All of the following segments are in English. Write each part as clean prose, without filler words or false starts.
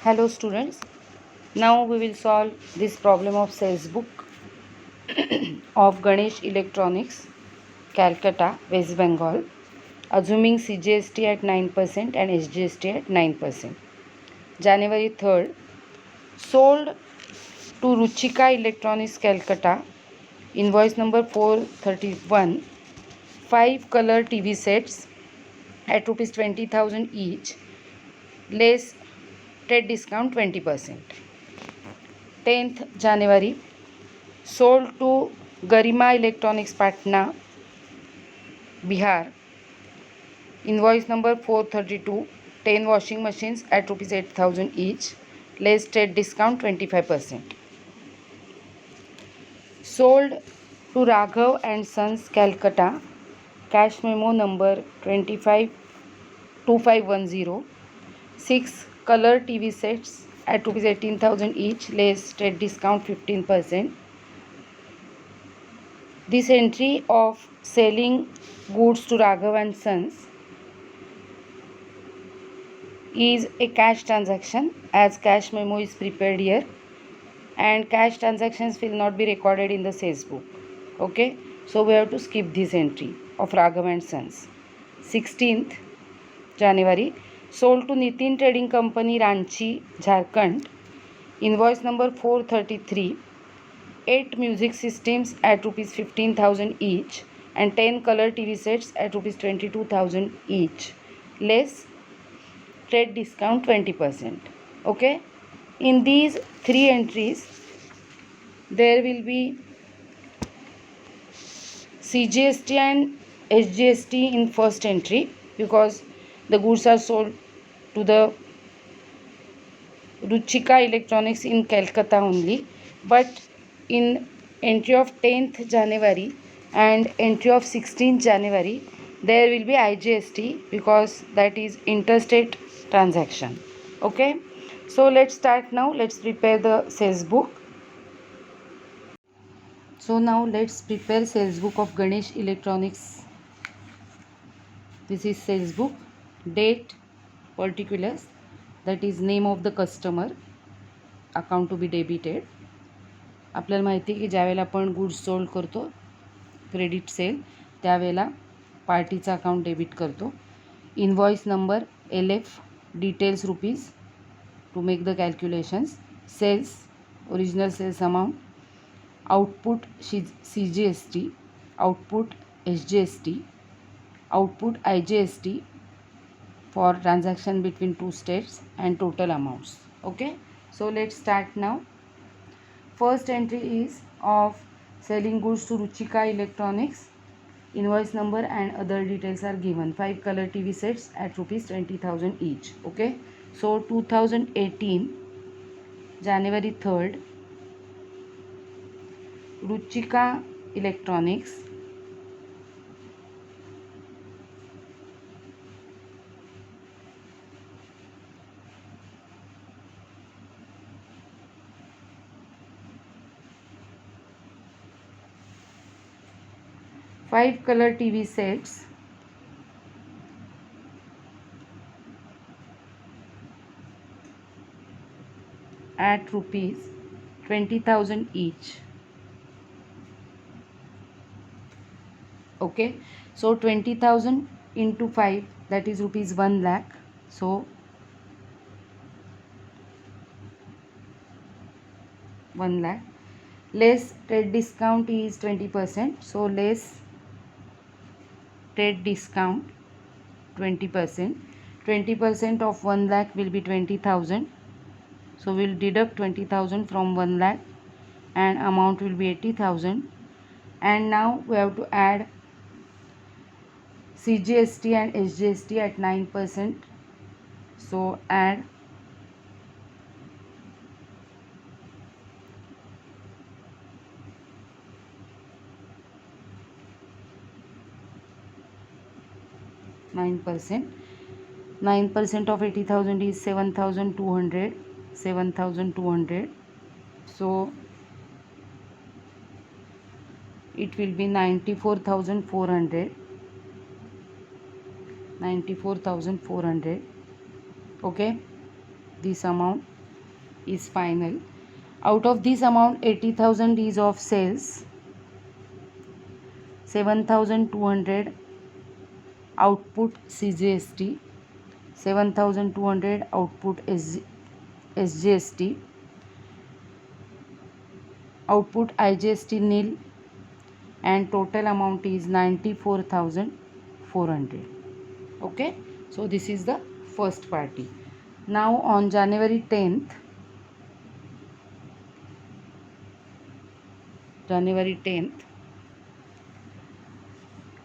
Hello students, now we will solve this problem of sales book of Ganesh Electronics, Calcutta, West Bengal, assuming CGST at 9% and SGST at 9%. January 3rd, sold to Ruchika Electronics, Calcutta, invoice number 431, 5 color TV sets at rupees 20,000 each, less trade discount 20%. 10th January, sold to Garima Electronics, Patna, Bihar, invoice number 432, 10 washing machines at rupees 8,000 each, less trade discount 25%. Sold to Raghav and Sons, Calcutta, cash memo number 252510, 6 color TV sets at rupees 18,000 each, less trade discount 15%. This entry of selling goods to Raghav and Sons is a cash transaction, as cash memo is prepared here, and cash transactions will not be recorded in the sales book. Okay, so we have to skip this entry of Raghav and Sons. 16th January, sold to Nitin Trading Company, Ranchi, Jharkhand, invoice number 433, 8 music systems at rupees 15,000 each and 10 color TV sets at rupees 22,000 each, less trade discount 20%. Okay, in these three entries there will be CGST and SGST in first entry, because the goods are sold to the Ruchika Electronics in Calcutta only, but in entry of 10th January and entry of 16th January there will be IGST, because that is interstate transaction. Okay, so let's start now. Let's prepare the sales book. So now let's prepare sales book of Ganesh Electronics. This is sales book, date, particulars, that is name of the customer, account to be debited. आपल्याला माहिती आहे की ज्यावेळेला आपण goods sold करतो, credit sale, त्यावेळेला पार्टीचा account debit करतो. Invoice number, LF, details rupees to make the calculations, sales, original sales amount, output CGST, output SGST, output IGST for transaction between two states, and total amounts. Okay, so let's start now. First entry is of selling goods to Ruchika Electronics. Invoice number and other details are given. 5 color TV sets at rupees 20,000 each. Okay, so 2018 January 3rd, Ruchika Electronics five color TV sets at rupees 20,000 each. Okay, so 20,000 into 5, that is rupees 1 lakh. So 1 lakh, less trade discount is 20%, so less trade discount 20%. 20% of 1 lakh will be 20,000, so we'll deduct 20,000 from 1 lakh and amount will be 80,000. And now we have to add CGST and SGST at 9%, so add 9%. 9% of 80,000 is 7,200. 7,200. So it will be 94,400. 94,400. Okay. this amount is final. Out of this amount, 80,000 is of sales, 7,200 output CGST, 7,200 output SGST, output IGST nil, and total amount is 94,400. Okay, so this is the first party. Now on January 10th,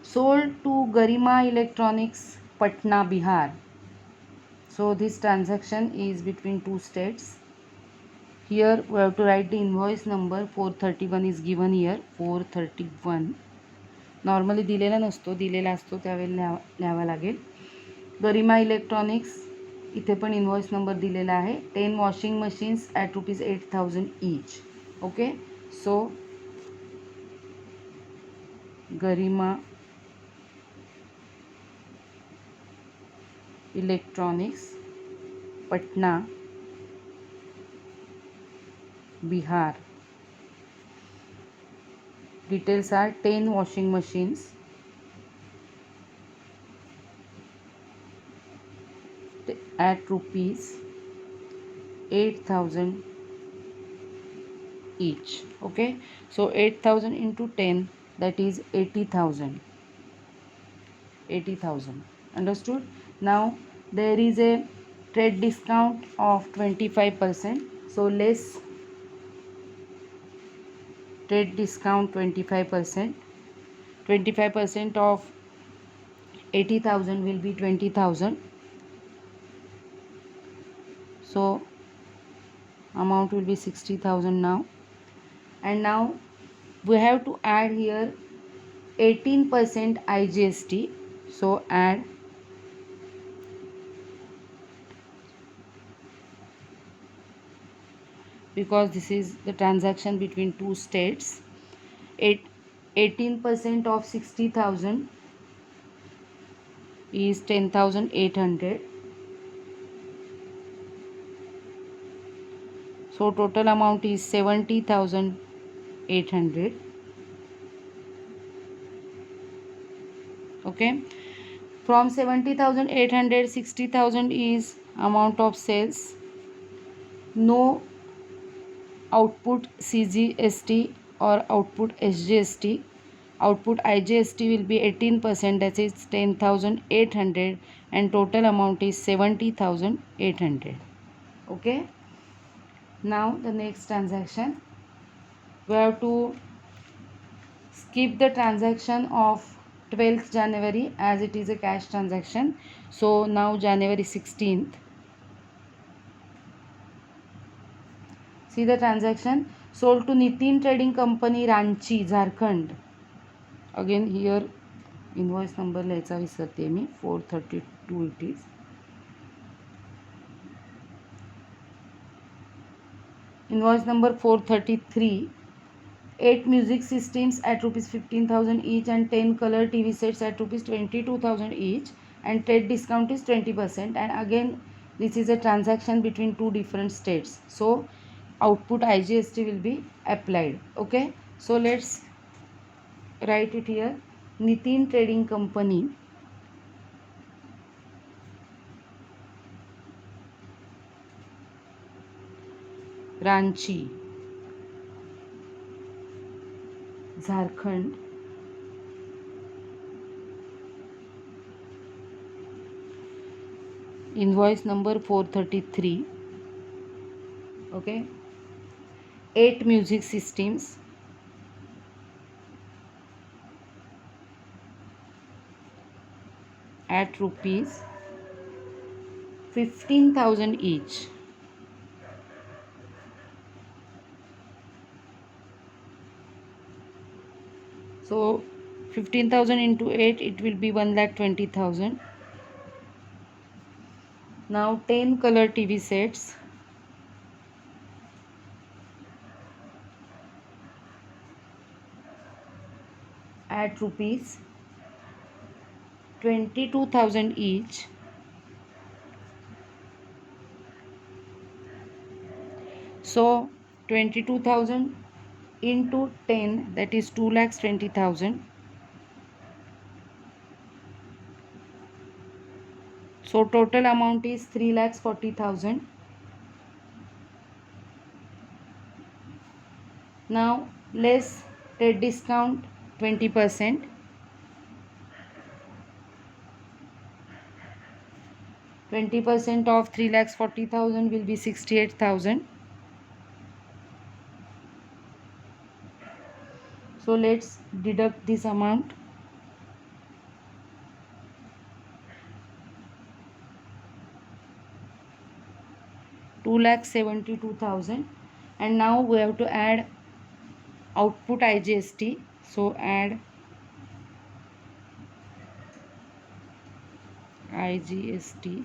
sold to Garima Electronics, Patna, Bihar. So this transaction is between two states. Here we have to write the invoice number. 431 is given here. 431 normally दिलेला नसतो, दिलेला असतो त्यावेळेला लिहावा लागेल. गरिमा electronics, इथे पण invoice number दिलेला आहे. 10 washing machines at ₹8,000 each. Okay, so Garima electronics, Patna, Bihar. Details are 10 washing machines, at ₹8,000 each. Okay, so 8,000 into 10, that is 80,000. 80,000. Understood? Now there is a trade discount of 25%. So less trade discount 25%. 25% of 80,000 will be 20,000. So amount will be 60,000 now. And now we have to add here 18% IGST. So add because this is the transaction between two states. 18% of 60,000 is 10,800. So total amount is 70,800. Okay, from 70,800, 60,000 is amount of sales. No output CGST or output SGST. Output IGST will be 18%, that is 10,800, and total amount is 70,800. Okay, now the next transaction, we have to skip the transaction of 12th January as it is a cash transaction. So now January 16th. See the transaction, sold to Nitin Trading Company, Ranchi, Jharkhand. Again here invoice number लिहायचा विसरते मी. 432 it is. Invoice number 433. 8 music systems at ₹15,000 each and 10 color TV sets at ₹22,000 each, and trade discount is 20%. And again this is a transaction between two different states, so output IGST will be applied. Okay, so let's write it here. Nitin Trading Company, Ranchi, Jharkhand. Invoice number 433. Okay, 8 music systems at ₹15,000 each. So 15,000 into 8, it will be 1,20,000. Now 10 color TV sets at ₹22,000 each. So 22,000 into 10, that is 2,20,000. So total amount is 3,40,000. Now let's take discount 20%. 20% of 3,40,000 will be 68,000. So let's deduct this amount. 2,72,000. And now we have to add output IGST. So add IGST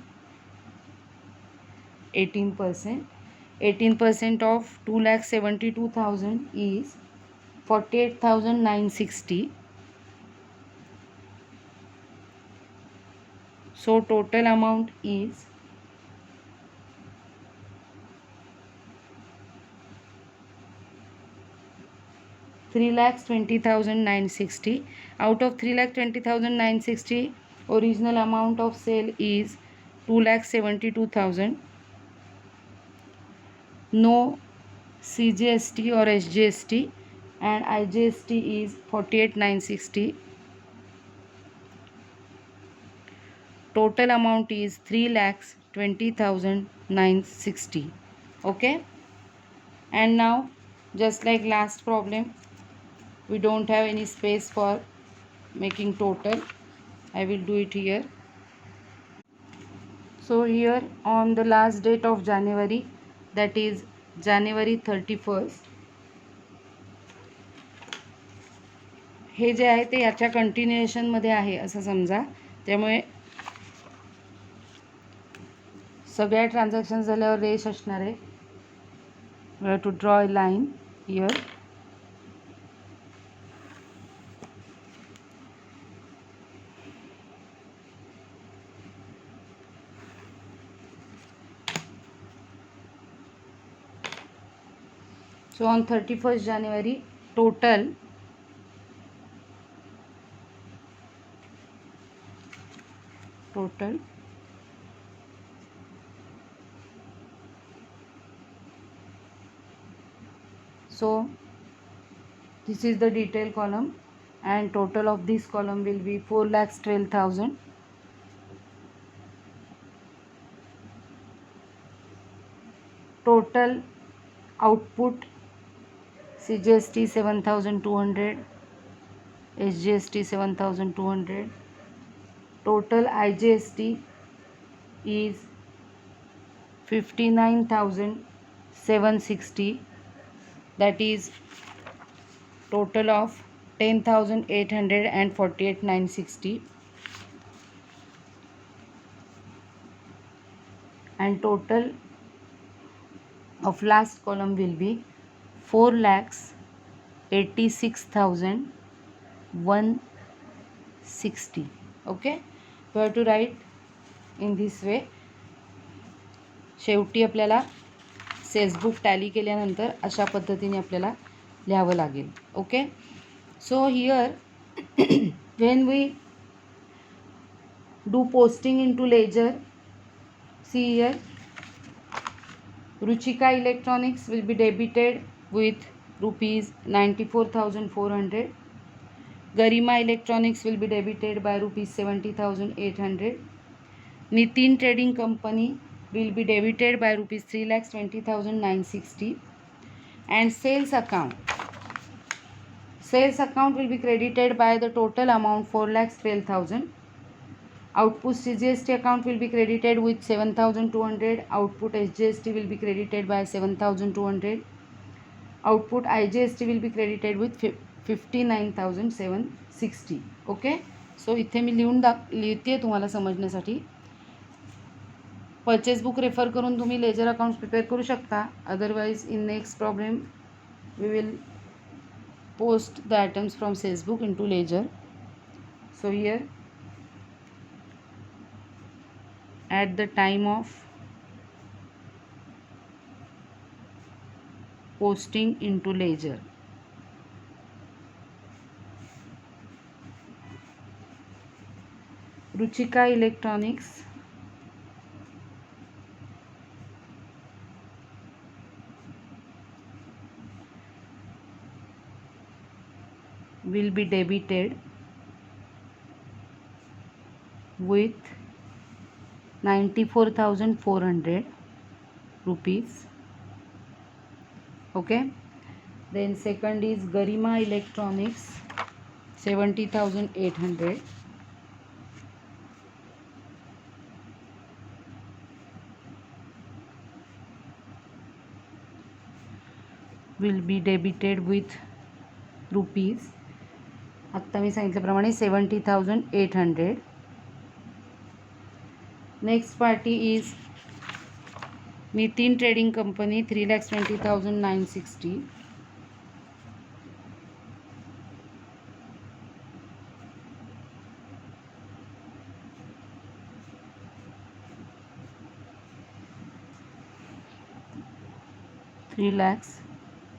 18%. 18% of 2,72,000 is 48,960. So total amount is 3,20,960. Out of 3,20,960, original amount of sale is 2,72,000. No CGST or SGST, and IGST is 48,960. Total amount is 3,20,960. Okay, and now just like last problem, we don't have any space for making total. I will do it here. So here on the last date of January, that is January 31st, हे जे आहे ते याच्या कंटिन्युएशनमध्ये आहे असं समजा. त्यामुळे सगळ्या transaction झाल्यावर रेश असणार आहे. We have to draw a line here. So on 31st January, total so this is the detail column, and total of this column will be 4,12,000. Total output CGST 7,200, SGST 7,200. Total IGST is 59,760. That is total of 10,848,960. And total of last column will be 4,86,160. Okay, we have to write in this way. शेवटी आपल्याला sales book tally केल्यानंतर अशा पद्धतीने आपल्याला लिहावं लागेल. Okay, so here when we do posting into ledger, see here, Ruchika Electronics will be debited with rupees 94,400. Garima Electronics will be debited by rupees 70,800. Nitin Trading Company will be debited by rupees 3,20,960. And sales account will be credited by the total amount 4,12,000. Output CGST account will be credited with 7,200. Output SGST will be credited by 7,200. Output IGST will be credited with 59,760. Okay, सो इथे मी लिहिते तुम्हाला समजण्यासाठी. Purchase book refer करून तुम्ही ledger accounts prepare करू शकता. Otherwise in next problem we will post the items from sales book into ledger. So here at the time of posting into ledger. Ruchika Electronics will be debited with 94,400 rupees. Okay. Then second is Garima Electronics, 70,800. Will be debited with rupees, आत्ता मी सांगितल्याप्रमाणे 70,800. Next party is Nitin trading company, 3,20,960.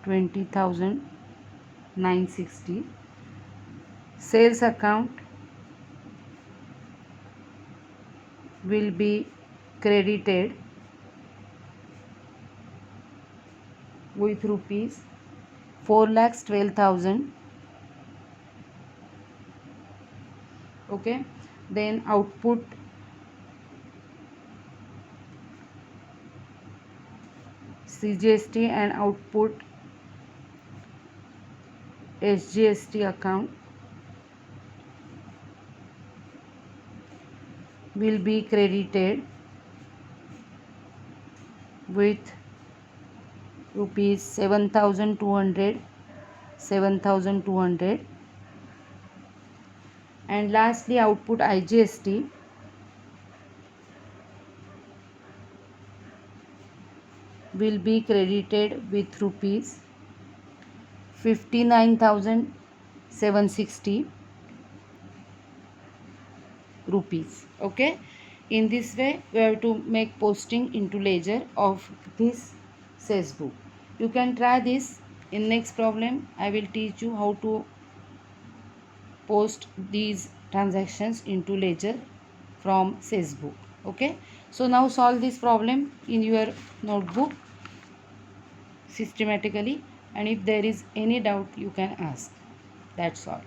₹3,20,960. Sales account will be credited with rupees 4,12,000. Okay. Then output CGST and output SGST account will be credited with rupees 7,200, 7,200. And lastly, output IGST will be credited with rupees 59,760 rupees. Okay. In this way we have to make posting into ledger of this sales book. You can try this. In next problem I will teach you how to post these transactions into ledger from sales book. Okay. So now solve this problem in your notebook systematically, and if there is any doubt you can ask. That's all.